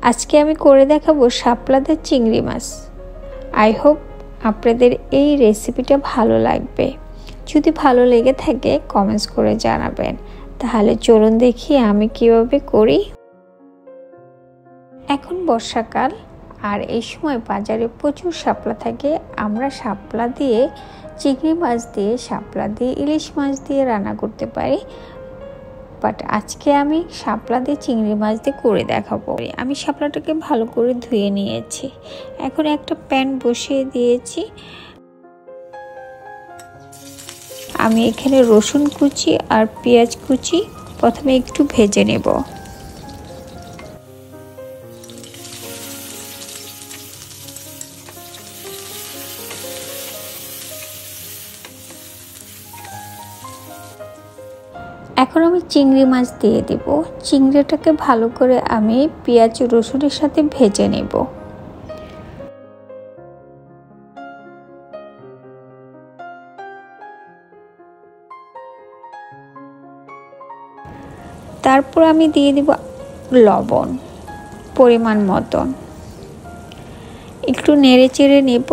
আজকে আমি করে দেখাবো শাপলা দিয়ে চিংড়ি মাছ। আই হোপ আপনাদের এই রেসিপিটা ভালো লাগবে। যদি ভালো লেগে থাকে কমেন্টস করে জানাবেন। তাহলে চলুন দেখি আমি কিভাবে করি। এখন বর্ষাকাল আর এই সময় বাজারে প্রচুর শাপলা থাকে। আমরা শাপলা দিয়ে চিংড়ি মাছ দিয়ে, শাপলা দিয়ে ইলিশ মাছ দিয়ে রান্না করতে পারি। বাট আজকে আমি শাপলা দিয়ে চিংড়ি মাছ দিয়ে করে দেখাবো। আমি শাপলাটাকে ভালো করে ধুয়ে নিয়েছি। এখন একটা প্যান বসিয়ে দিয়েছি। আমি এখানে রসুন কুচি আর পেঁয়াজ কুচি প্রথমে একটু ভেজে নেব। এখন আমি চিংড়ি মাছ দিয়ে দেব। চিংড়িটাকে ভালো করে আমি পেঁয়াজ রসুনের সাথে ভেজে নেব। তারপর আমি দিয়ে দেব লবণ পরিমাণ মতন। একটু নেড়ে চেড়ে নেব।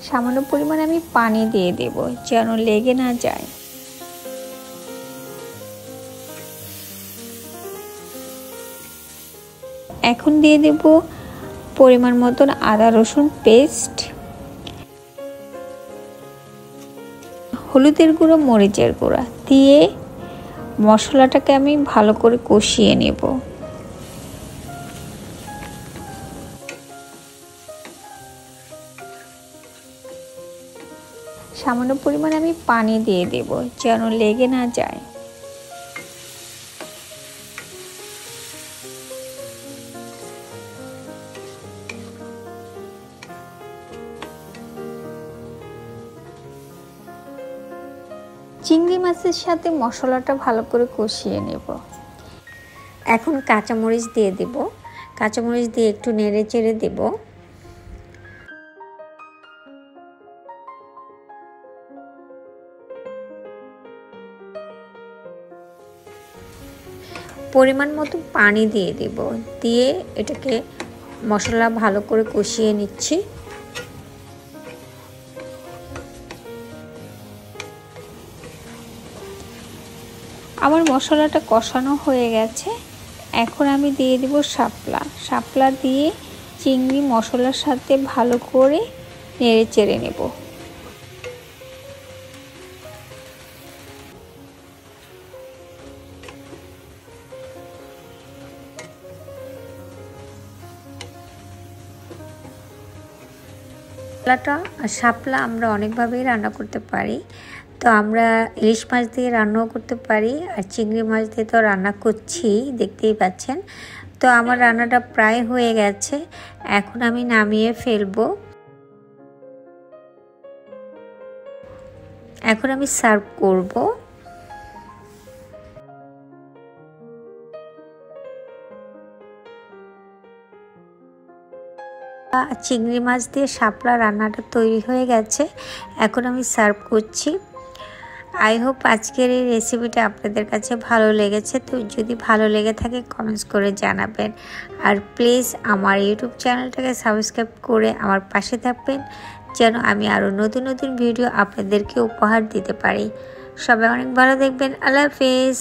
সামান্য পরিমাণে আমি পানি দিয়ে দেব যেন লেগে না যায়। এখন দিয়ে দেব পরিমাণ মতন আদা রসুন পেস্ট, হলুদের গুঁড়ো, মরিচের গুঁড়া দিয়ে মশলাটাকে আমি ভালো করে কষিয়ে নেব। সামান্য পরিমাণে আমি পানি দিয়ে দেব যেন লেগে না যায়। চিংড়ি মাছের সাথে মশলাটা ভালো করে কষিয়ে নেব। এখন কাঁচামরিচ দিয়ে দেব। কাঁচামরিচ দিয়ে একটু নেড়ে চেড়ে দেব। পরিমাণ মতো পানি দিয়ে দেব। দিয়ে এটাকে মশলা ভালো করে কষিয়ে নিচ্ছি। আমার মশলাটা কষানো হয়ে গেছে। এখন আমি দিয়ে দেব শাপলা। শাপলা দিয়ে চিংড়ি মশলার সাথে ভালো করে নেড়ে চেড়ে নেব। শাপলা আমরা অনেকভাবেই রান্না করতে পারি। তো আমরা ইলিশ মাছ দিয়ে রান্নাও করতে পারি, আর চিংড়ি মাছ দিয়ে তো রান্না করছি, দেখতেই পাচ্ছেন। তো আমার রান্নাটা প্রায় হয়ে গেছে। এখন আমি নামিয়ে ফেলবো। এখন আমি সার্ভ করব। চিংড়ি মাছ দিয়ে শাপলা রান্নাটা তৈরি হয়ে গেছে। এখন আমি সার্ভ করছি। আই হোপ আজকের এই রেসিপিটা আপনাদের কাছে ভালো লেগেছে। তো যদি ভালো লেগে থাকে কমেন্টস করে জানাবেন। আর প্লিজ আমার ইউটিউব চ্যানেলটাকে সাবস্ক্রাইব করে আমার পাশে থাকবেন, যেন আমি আরও নতুন নতুন ভিডিও আপনাদেরকে উপহার দিতে পারি। সবাই অনেক ভালো দেখবেন। আল্লাহ হাফেজ।